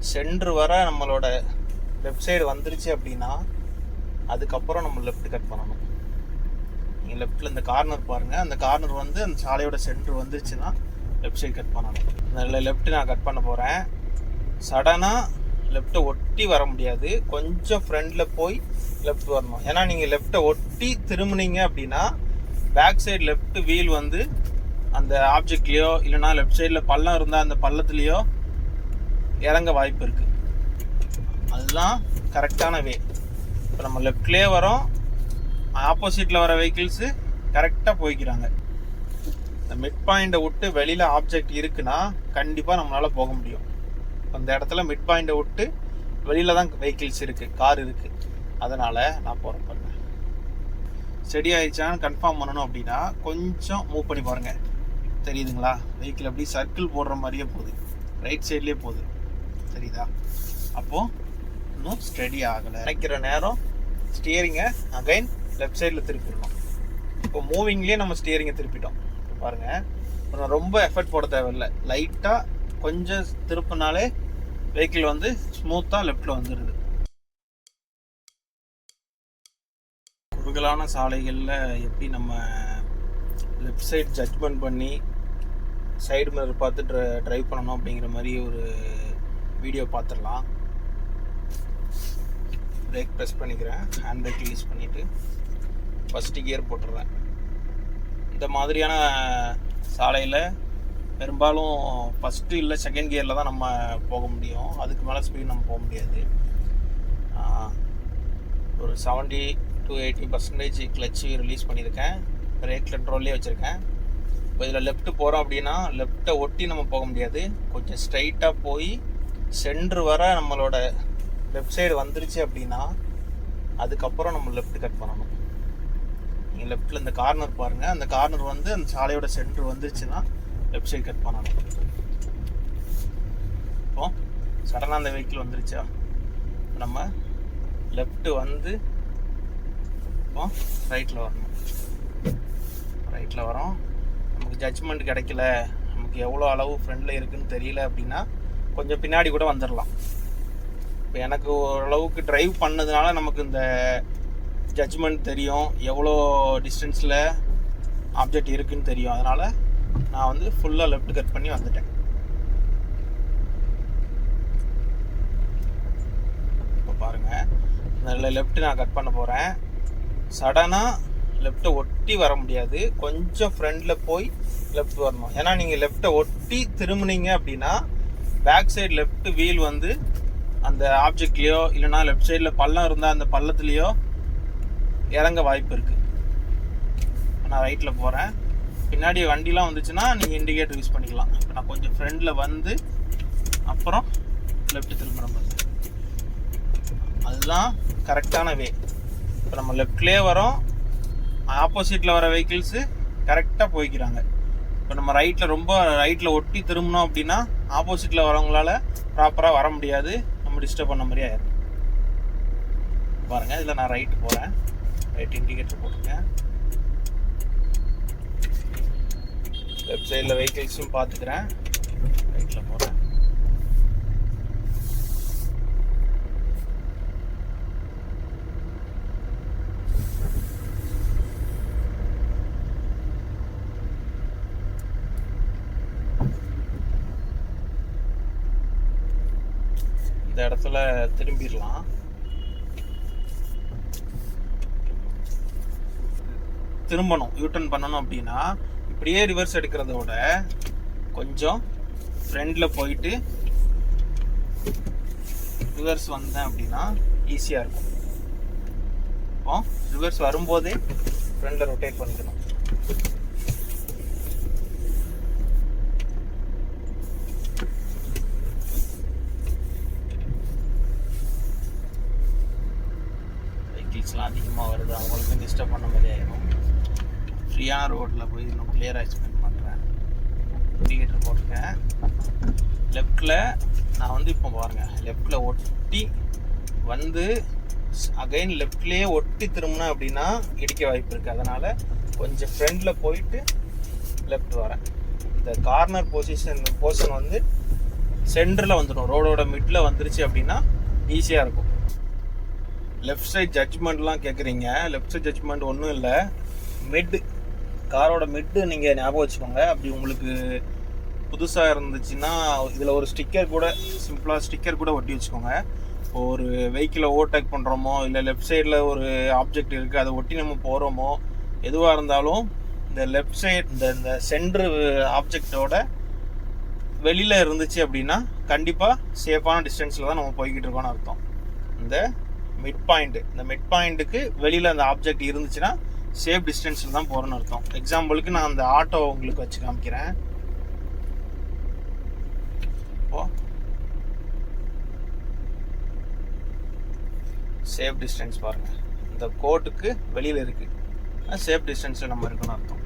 Centre வர நம்மளோட left side வந்துருச்சு அப்படின்னா அதுக்கப்புறம் நம்ம லெஃப்ட் கட் பண்ணணும். நீங்கள் லெஃப்ட்டில் இந்த கார்னர் பாருங்கள், அந்த கார்னர் வந்து அந்த சாலையோட சென்ட்ரு வந்துருச்சுன்னா லெஃப்ட் சைடு கட் பண்ணணும். அதில் லெஃப்ட்டு நான் கட் பண்ண போகிறேன். சடனாக லெஃப்ட்டை ஒட்டி வர முடியாது, கொஞ்சம் ஃப்ரண்டில் போய் லெஃப்ட் வரணும். ஏன்னா நீங்கள் லெஃப்ட்டை ஒட்டி திரும்பினீங்க அப்படின்னா பேக் சைடு லெஃப்ட் வீல் வந்து அந்த ஆப்ஜெக்ட்லேயோ இல்லைனா லெஃப்ட் சைடில் பள்ளம் இருந்தால் அந்த பள்ளத்துலேயோ இறங்க வாய்ப்பு இருக்குது. அதுதான் கரெக்டான வே. இப்போ நம்ம லெஃப்ட்லேயே வரோம், ஆப்போசிட்டில் வர வெஹிக்கிள்ஸு கரெக்டாக போய்க்கிறாங்க. இந்த மிட் பாயிண்டை விட்டு வெளியில் ஆப்ஜெக்ட் இருக்குன்னா கண்டிப்பாக நம்மளால் போக முடியும். அந்த இடத்துல மிட் பாயிண்டை விட்டு வெளியில் தான் வெஹிக்கிள்ஸ் இருக்குது, கார் இருக்குது. அதனால் நான் போகிறேன் பண்ணேன். ஸ்டெடி ஆகிடுச்சான்னு கன்ஃபார்ம் பண்ணணும் அப்படின்னா கொஞ்சம் மூவ் பண்ணி பாருங்கள். தெரியுதுங்களா? வெஹிக்கிள் அப்படி சர்க்கிள் போடுற மாதிரியே போகுது, ரைட் சைட்லேயே போகுது. தெரியுதா? அப்போது இன்னும் ஸ்டெடி ஆகலை. நினைக்கிற நேரம் ஸ்டியரிங்கை அகைன் லெஃப்ட் சைடில் திருப்பிடணும். இப்போ மூவிங்லேயே நம்ம ஸ்டியரிங்கை திருப்பிட்டோம். பாருங்கள், ரொம்ப எஃபர்ட் போட தேவையில்லை. லைட்டாக கொஞ்சம் திருப்பினாலே வெஹிக்கிள் வந்து ஸ்மூத்தாக லெஃப்டில் வந்துடுது. குறுகலான சாலைகளில் எப்படி நம்ம லெஃப்ட் சைடு ஜட்ஜ்மெண்ட் பண்ணி சைடு மிரர் பார்த்து ட்ரைவ் பண்ணணும் அப்படிங்கிற மாதிரி ஒரு வீடியோ பார்த்துடலாம். பிரேக் ப்ரெஸ் பண்ணிக்கிறேன், ஹேண்ட் பிரேக் ரிலீஸ் பண்ணிவிட்டு ஃபஸ்ட்டு கியர் போட்டுடுறேன். இந்த மாதிரியான சாலையில் பெரும்பாலும் ஃபஸ்ட்டு இல்லை செகண்ட் கியரில் தான் நம்ம போக முடியும். அதுக்கு மேலே ஸ்பீட் நம்ம போக முடியாது. ஒரு 70 to 80% கிளச்சு ரிலீஸ் பண்ணியிருக்கேன். பிரேக் கண்ட்ரோல்லே வச்சுருக்கேன். இப்போ இதில் லெஃப்ட்டு போகிறோம் அப்படின்னா லெஃப்ட்டை ஒட்டி நம்ம போக முடியாது. கொஞ்சம் ஸ்ட்ரைட்டாக போய் சென்ட்ரு வர நம்மளோட லெஃப்ட் சைடு வந்துருச்சு அப்படின்னா அதுக்கப்புறம் நம்ம லெஃப்ட் கட் பண்ணணும். நீங்கள் லெஃப்ட்டில் இந்த கார்னர் பாருங்கள், அந்த கார்னர் வந்து அந்த சாலையோட சென்ட்ரு வந்துருச்சுன்னா லெஃப்ட் சைடு கட் பண்ணணும். இப்போ சடனாக அந்த வெஹிக்கிள் வந்துருச்சா, நம்ம லெஃப்ட்டு வந்து இப்போ ரைட்டில் வரணும். ரைட்டில் வரோம். நமக்கு ஜட்ஜ்மெண்ட் கிடைக்கல, நமக்கு எவ்வளோ அளவு ஃப்ரெண்டில் இருக்குதுன்னு தெரியல அப்படின்னா கொஞ்சம் பின்னாடி கூட வந்துடலாம். இப்போ எனக்கு ஓரளவுக்கு ட்ரைவ் பண்ணதுனால நமக்கு இந்த ஜட்ஜ்மெண்ட் தெரியும், எவ்வளோ டிஸ்டன்ஸில் ஆப்ஜெக்ட் இருக்குதுன்னு தெரியும். அதனால் நான் வந்து ஃபுல்லாக லெஃப்ட் கட் பண்ணி வந்துட்டேன். இப்போ பாருங்கள், அதில் லெஃப்ட்டு நான் கட் பண்ண போகிறேன். சடனாக லெஃப்ட்டை ஒட்டி வர முடியாது, கொஞ்சம் ஃப்ரண்டில் போய் லெஃப்ட் வரணும். ஏன்னா நீங்கள் லெஃப்ட்டை ஒட்டி திரும்பினீங்க அப்படின்னா பேக் சைடு லெஃப்ட் வீல் வந்து அந்த ஆப்ஜெக்ட்லேயோ இல்லைனா லெஃப்ட் சைடில் பள்ளம் இருந்தால் அந்த பள்ளத்துலேயோ இறங்க வாய்ப்பு இருக்குது. நான் ரைட்டில் போகிறேன். பின்னாடி வண்டிலாம் வந்துச்சுன்னா நீங்கள் இண்டிகேட்டர் யூஸ் பண்ணிக்கலாம். இப்போ நான் கொஞ்சம் ஃப்ரண்டில் வந்து அப்புறம் லெஃப்ட் திரும்புகிற மாதிரி, அதுதான் கரெக்டான வே. இப்போ நம்ம லெஃப்ட்லேயே வரோம், ஆப்போசிட்டில் வர வெஹிக்கிள்ஸு கரெக்டாக போய்க்கிறாங்க. இப்போ நம்ம ரொம்ப ரைட்டில் ஒட்டி திரும்பினோம் அப்படின்னா ஆப்போசிட்டில் வரவங்களால ப்ராப்பராக வர முடியாது, நம்ம டிஸ்டர்ப் பண்ண மாதிரி ஆயிடும். பாருங்கள், இதில் நான் ரைட்டு போகிறேன், ரைட் இண்டிகேட்டர் போட்டுருக்கேன். லெஃப்ட் சைடில் வெஹிக்கிள்ஸும் பார்த்துக்கிறேன், ரைட்டில் போகிறேன். இந்த இடத்துல திரும்பிடலாம். திரும்பணும், யூட்டர்ன் பண்ணணும் அப்படின்னா இப்படியே ரிவர்ஸ் எடுக்கிறத விட கொஞ்சம் ஃப்ரண்டில் போயிட்டு ரிவர்ஸ் வந்தேன் அப்படின்னா ஈஸியாக இருக்கும். இப்போ ரிவர்ஸ் வரும்போதே ஃப்ரண்டில் ரொட்டேட் பண்ணிக்கணும். வெஹிக்கிள்ஸ்லாம் அதிகமாக வருது, அவங்களுக்கு டிஸ்டர்ப் பண்ண மாதிரி ஆகிடும். ஃப்ரீயான ரோட்டில் போய் இன்னும் கிளியராக எக்ஸ்பிளைன் பண்ணுறேன். இண்டிகேட்டர் போட்டிருக்கேன். லெஃப்டில் நான் வந்து இப்போ பாருங்கள், லெஃப்டில் ஒட்டி வந்து அகைன் லெஃப்ட்லேயே ஒட்டி திரும்பினேன் அப்படின்னா இடிக்க வாய்ப்பு இருக்குது. அதனால் கொஞ்சம் ஃப்ரண்டில் போயிட்டு லெஃப்ட் வரேன். இந்த கார்னர் போர்ஷன் வந்து சென்டரில் வந்துடும், ரோடோட மிட்டில் வந்துருச்சு அப்படின்னா ஈஸியாக இருக்கும். லெஃப்ட் சைட் ஜட்ஜ்மெண்ட்லாம் கேட்குறீங்க. லெஃப்ட் சைட் ஜட்ஜ்மெண்ட் ஒன்றும் இல்லை, மிட்டு, காரோட மிட்டு நீங்கள் ஞாபகம் வச்சுக்கோங்க. அப்படி உங்களுக்கு புதுசாக இருந்துச்சுன்னா இதில் ஒரு ஸ்டிக்கர் கூட, சிம்பிளாக ஸ்டிக்கர் கூட ஒட்டி வச்சுக்கோங்க. இப்போ ஒரு வெஹிக்கிளை ஓவர்டேக் பண்ணுறோமோ, இல்லை லெஃப்ட் சைடில் ஒரு ஆப்ஜெக்ட் இருக்குது அதை ஒட்டி நம்ம போகிறோமோ, எதுவாக இருந்தாலும் இந்த லெஃப்ட் சைட் இந்த சென்ட்ரு ஆப்ஜெக்டோட வெளியில் இருந்துச்சு அப்படின்னா கண்டிப்பாக சேஃபான டிஸ்டன்ஸில் தான் நம்ம போய்கிட்டு இருக்கோம்னு அர்த்தம். இந்த மிட் பாயிண்ட்டுக்கு வெளியில் அந்த ஆப்ஜெக்ட் இருந்துச்சுன்னா சேஃப் டிஸ்டன்ஸில் தான் போகிறோன்னு அர்த்தம். எக்ஸாம்பிளுக்கு நான் அந்த ஆட்டோ உங்களுக்கு வச்சு காமிக்கிறேன். சேஃப் டிஸ்டன்ஸ் பாருங்கள், இந்த கோட்டுக்கு வெளியில் இருக்குது, சேஃப் டிஸ்டன்ஸில் நம்ம இருக்குன்னு அர்த்தம்.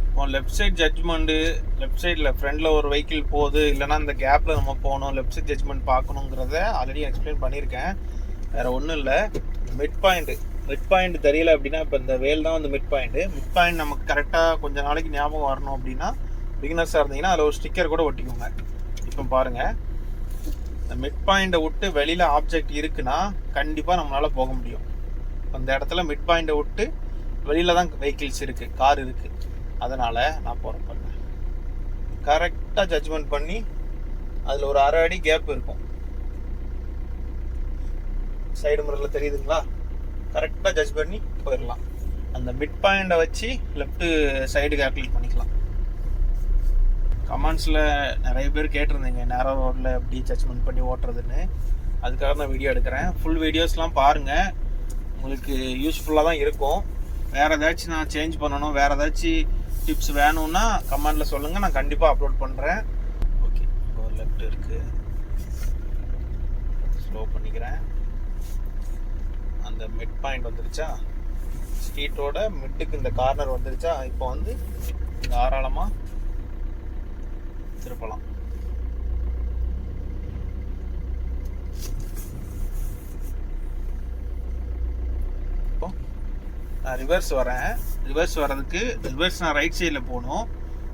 இப்போ லெஃப்ட் சைட் ஜட்ஜ்மெண்ட்டு, லெஃப்ட் சைடில் ஃப்ரண்டில் ஒரு வெஹிக்கிள் போகுது, இல்லைனா இந்த கேப்பில் நம்ம போகணும், லெஃப்ட் சைட் ஜட்ஜ்மெண்ட் பார்க்கணுங்கிறத ஆல்ரெடி எக்ஸ்பிளைன் பண்ணியிருக்கேன். வேறு ஒன்றும் இல்லை. மிட் பாயிண்ட் தெரியல அப்படின்னா, இப்போ இந்த வேல் தான் வந்து மிட் பாயிண்ட் நமக்கு கரெக்டாக கொஞ்சம் நாளைக்கு ஞாபகம் வரணும் அப்படின்னா, பிகினர்ஸாக இருந்தீங்கன்னா அதில் ஒரு ஸ்டிக்கர் கூட ஒட்டிக்கோங்க. இப்போ பாருங்கள், இந்த மிட் பாயிண்ட்டை விட்டு வெளியில் ஆப்ஜெக்ட் இருக்குன்னா கண்டிப்பாக நம்மளால் போக முடியும். அந்த இடத்துல மிட் பாயிண்ட்டை விட்டு வெளியில் தான் வெஹிக்கிள்ஸ் இருக்குது, கார் இருக்குது. அதனால் நான் பண்ணேன், கரெக்டாக ஜட்ஜ்மெண்ட் பண்ணி அதில் ஒரு 1/2 அடி கேப் இருக்கும், சைடு மிரரில் தெரியுதுங்களா, கரெக்டாக ஜட்ஜ் பண்ணி போயிடலாம். அந்த மிட் பாயிண்ட்டை வச்சு லெஃப்ட்டு சைடு கால்குலேட் பண்ணிக்கலாம். கமெண்ட்ஸில் நிறைய பேர் கேட்டிருந்தீங்க நேரோ ரோடில் எப்படி ஜட்ஜ்மெண்ட் பண்ணி ஓட்டுறதுன்னு, அதுக்காக நான் வீடியோ எடுக்கிறேன். ஃபுல் வீடியோஸ்லாம் பாருங்கள், உங்களுக்கு யூஸ்ஃபுல்லாக தான் இருக்கும். வேறு ஏதாச்சும் நான் சேஞ்ச் பண்ணணும், வேறு ஏதாச்சும் டிப்ஸ் வேணும்னா கமெண்டில் சொல்லுங்கள், நான் கண்டிப்பாக அப்லோட் பண்ணுறேன். ஓகே, இப்போ ஒரு லெஃப்ட் இருக்குது, ஸ்லோ பண்ணிக்கிறேன். அந்த மிட் பாயிண்ட் வந்துருச்சா, ஸ்ட்ரீட்டோட மிட்டுக்கு இந்த கார்னர் வந்துருச்சா, இப்போ வந்து தாராளமாக திருப்பலாம். இப்போ நான் ரிவர்ஸ் வர்றதுக்கு நான் ரைட் சைடில் போகணும்,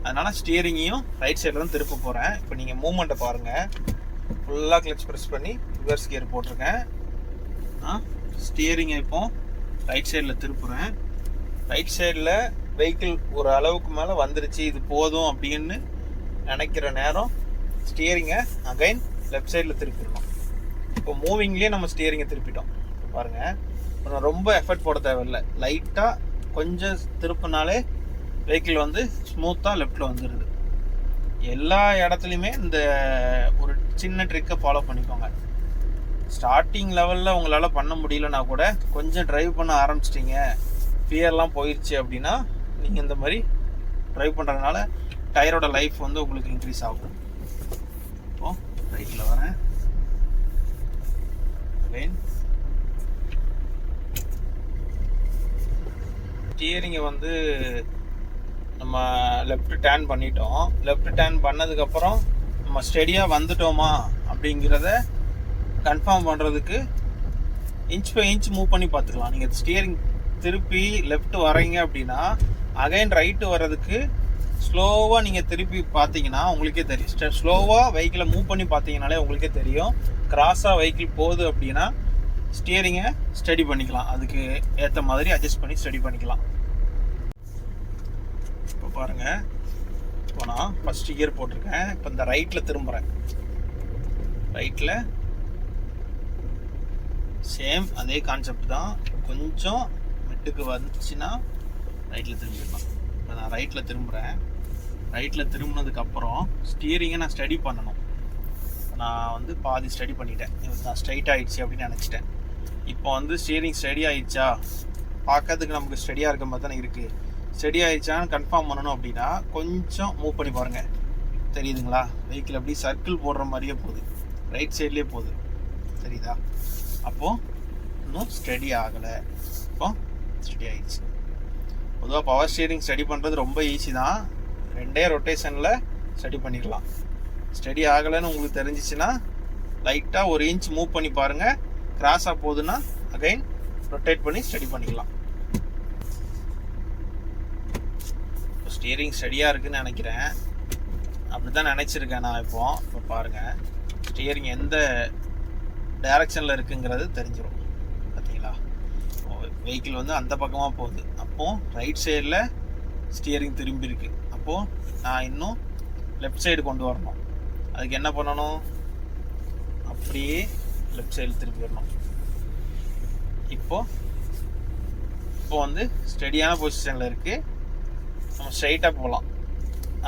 அதனால ஸ்டியரிங்கையும் ரைட் சைடில் தான் திருப்ப போகிறேன். இப்போ நீங்கள் மூவ்மெண்ட்டை பாருங்கள், ஃபுல்லாக கிளச் ப்ரெஸ் பண்ணி ரிவர்ஸ் கியர் போட்டிருக்கேன். ஸ்டியரிங்கை இப்போ ரைட் சைடில் திருப்புறேன். ரைட் சைடில் வெஹிக்கிள் ஒரு அளவுக்கு மேலே வந்துருச்சு, இது போதும் அப்படின்னு நினைக்கிற நேரம் ஸ்டியரிங்கை அகைன் லெஃப்ட் சைடில் திருப்பிடணும். இப்போ மூவிங்லேயே நம்ம ஸ்டியரிங்கை திருப்பிட்டோம். பாருங்கள், ரொம்ப எஃபர்ட் போட தேவையில்லை, லைட்டாக கொஞ்சம் திருப்பினாலே வெஹிக்கிள் வந்து ஸ்மூத்தாக லெஃப்டில் வந்துடுது. எல்லா இடத்துலையுமே இந்த ஒரு சின்ன ட்ரிக்கை ஃபாலோ பண்ணிக்கோங்க. ஸ்டார்டிங் லெவலில் உங்களால் பண்ண முடியலன்னா கூட கொஞ்சம் ட்ரைவ் பண்ண ஆரம்பிச்சிட்டிங்க, ஃபியர்லாம் போயிடுச்சு அப்படின்னா நீங்கள் இந்த மாதிரி ட்ரைவ் பண்ணுறதுனால டயரோட லைஃப் வந்து உங்களுக்கு இன்க்ரீஸ் ஆகும். இப்போ ரைட்டில் வரேன், ஸ்டியரிங்கை வந்து நம்ம லெஃப்ட் டேர்ன் பண்ணிட்டோம். லெஃப்ட் டேர்ன் பண்ணதுக்கப்புறம் நம்ம ஸ்டெடியாக வந்துட்டோமா அப்படிங்கிறத கன்ஃபார்ம் பண்ணுறதுக்கு இன்ச் பை இன்ச் மூவ் பண்ணி பார்த்துக்கலாம். நீங்கள் ஸ்டியரிங் திருப்பி லெஃப்ட் வரீங்க அப்படின்னா அகைன் ரைட்டு வர்றதுக்கு ஸ்லோவாக நீங்கள் திருப்பி பார்த்தீங்கன்னா உங்களுக்கே தெரியும். ஸ்லோவாக வெஹிக்கிளை மூவ் பண்ணி பார்த்தீங்கனாலே உங்களுக்கே தெரியும். கிராஸாக வெஹிக்கிள் போகுது அப்படின்னா ஸ்டியரிங்கை ஸ்டடி பண்ணிக்கலாம், அதுக்கு ஏற்ற மாதிரி அட்ஜஸ்ட் பண்ணி ஸ்டடி பண்ணிக்கலாம். இப்போ பாருங்கள், இப்போ நான் ஃபஸ்ட்டு கியர் போட்டிருக்கேன். இப்போ இந்த ரைட்டில் திரும்புகிறேன். ரைட்டில் சேம் அதே கான்செப்ட் தான், கொஞ்சம் மிட்டுக்கு வந்துச்சுன்னா ரைட்டில் திரும்பிடலாம். இப்போ நான் ரைட்டில் திரும்புகிறேன். ரைட்டில் திரும்பினதுக்கப்புறம் ஸ்டியரிங்கை நான் ஸ்டடி பண்ணணும். நான் வந்து பாதி ஸ்டடி பண்ணிட்டேன், நான் ஸ்ட்ரைட் ஆகிடுச்சு அப்படின்னு நினச்சிட்டேன். இப்போ வந்து ஸ்டியரிங் ஸ்டடி ஆகிடுச்சா, பார்க்கறதுக்கு நமக்கு ஸ்டடியாக இருக்க மாதிரி தானே இருக்குது. ஸ்டடி ஆகிடுச்சான்னு கன்ஃபார்ம் பண்ணணும் அப்படின்னா கொஞ்சம் மூவ் பண்ணி பாருங்கள், தெரியுதுங்களா? வெஹிக்கிள் அப்படி சர்க்கிள் போடுற மாதிரியே போகுது, ரைட் சைட்லேயே போகுது, தெரியுதா? அப்போது இன்னும் ஸ்டடி ஆகலை, இப்போ ஸ்டடி ஆகிடுச்சு. பொதுவாக பவர் ஸ்டியரிங் ஸ்டடி பண்ணுறது ரொம்ப ஈஸி தான், 2 ரொட்டேஷனில் ஸ்டடி பண்ணிடலாம். ஸ்டடி ஆகலைன்னு உங்களுக்கு தெரிஞ்சிச்சுன்னா லைட்டாக 1 இன்ச் மூவ் பண்ணி பாருங்கள், கிராஸாக போகுதுன்னா அகைன் ரொட்டேட் பண்ணி ஸ்டடி பண்ணிக்கலாம். ஸ்டியரிங் ஸ்டடியாக இருக்குதுன்னு நினைக்கிறேன். அப்படி தான் நினச்சிருக்கேன் நான். இப்போ பாருங்கள், ஸ்டியரிங் எந்த டைரக்ஷனில் இருக்குங்கிறது தெரிஞ்சிடும். பார்த்தீங்களா, வெஹிக்கிள் வந்து அந்த பக்கமாக போகுது. அப்போது ரைட் சைடில் ஸ்டியரிங் திரும்பி இருக்கு. அப்போது நான் இன்னும் லெஃப்ட் சைடு கொண்டு வரணும். அதுக்கு என்ன பண்ணணும், அப்படியே லெஃப்ட் சைடில் திருப்பிடணும். இப்போ வந்து ஸ்டெடியான பொசிஷனில் இருக்குது. நம்ம ஸ்ட்ரைட்டாக போகலாம்.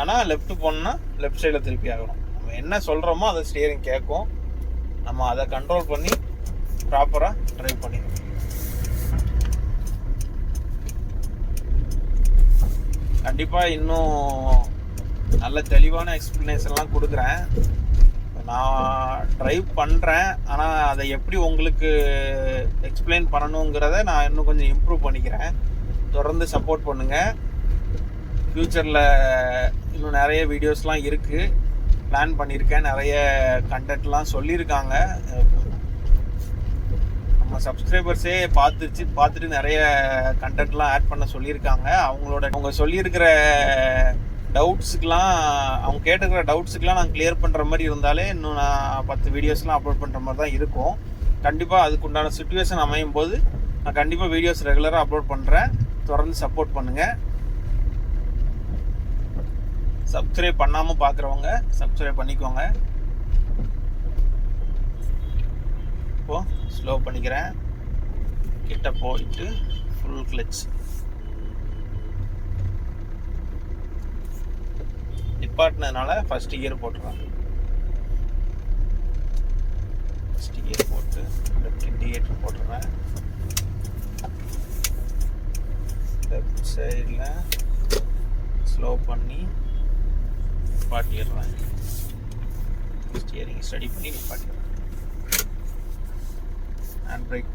ஆனால் லெஃப்ட் போனோம்னா லெஃப்ட் சைடில் திருப்பி ஆகணும். நம்ம என்ன சொல்கிறோமோ அதை ஸ்டியரிங் கேட்கும். நம்ம அதை கண்ட்ரோல் பண்ணி ப்ராப்பராக ட்ரைவ் பண்ணிடணும். கண்டிப்பாக இன்னும் நல்ல தெளிவான எக்ஸ்ப்ளனேஷன்லாம் கொடுக்குறேன். நான் ட்ரைவ் பண்ணுறேன், ஆனால் அதை எப்படி உங்களுக்கு எக்ஸ்பிளைன் பண்ணணுங்கிறத நான் இன்னும் கொஞ்சம் இம்ப்ரூவ் பண்ணிக்கிறேன். தொடர்ந்து சப்போர்ட் பண்ணுங்கள். ஃப்யூச்சரில் இன்னும் நிறைய வீடியோஸ்லாம் இருக்குது, பிளான் பண்ணியிருக்கேன். நிறைய கண்டென்ட்லாம் சொல்லியிருக்காங்க. நம்ம சப்ஸ்கிரைபர்ஸே பார்த்துட்டு நிறைய கண்டென்ட்லாம் ஆட் பண்ண சொல்லியிருக்காங்க. அவங்க சொல்லியிருக்கிற டவுட்ஸுக்கெலாம், அவங்க கேட்டுக்கிற டவுட்ஸுக்கெலாம் நான் கிளியர் பண்ணுற மாதிரி இருந்தாலே இன்னும் நான் 10 வீடியோஸ்லாம் அப்லோட் பண்ணுற மாதிரி தான் இருக்கும். கண்டிப்பாக அதுக்குண்டான சிச்சுவேஷன் அமையும் போது நான் கண்டிப்பாக வீடியோஸ் ரெகுலராக அப்லோட் பண்ணுறேன். தொடர்ந்து சப்போர்ட் பண்ணுங்கள். சப்ஸ்கிரைப் பண்ணாமல் பார்க்குறவங்க சப்ஸ்கிரைப் பண்ணிக்கோங்க. இப்போது ஸ்லோ பண்ணிக்கிறேன். கிட்ட போயிட்டு ஃபுல் கிளச் நிப்பாட்டினதுனால ஃபர்ஸ்ட் கியர் போட்டுருவேன். ஃபர்ஸ்ட் கியர் போட்டு லெஃப்ட் இண்டிகேட்டர் போட்டுருவேன். லெஃப்ட் சைடில் ஸ்லோ பண்ணி நிப்பாட்டிடுறேன். ஸ்டியரிங் ஸ்டடி பண்ணி நிப்பாட்டிடுறேன். ஹேண்ட் பிரேக்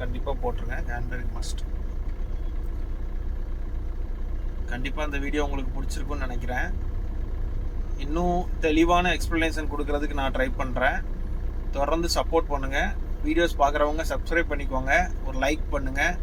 கண்டிப்பாக போட்டுருங்க. Hand brake must. கண்டிப்பாக இந்த வீடியோ உங்களுக்கு பிடிச்சிருக்குன்னு நினைக்கிறேன். இன்னும் தெளிவான எக்ஸ்ப்ளனேஷன் கொடுக்கறதுக்கு நான் ட்ரை பண்ணுறேன். தொடர்ந்து சப்போர்ட் பண்ணுங்கள். வீடியோஸ் பார்க்குறவங்க சப்ஸ்கிரைப் பண்ணிக்கோங்க, ஒரு லைக் பண்ணுங்கள்.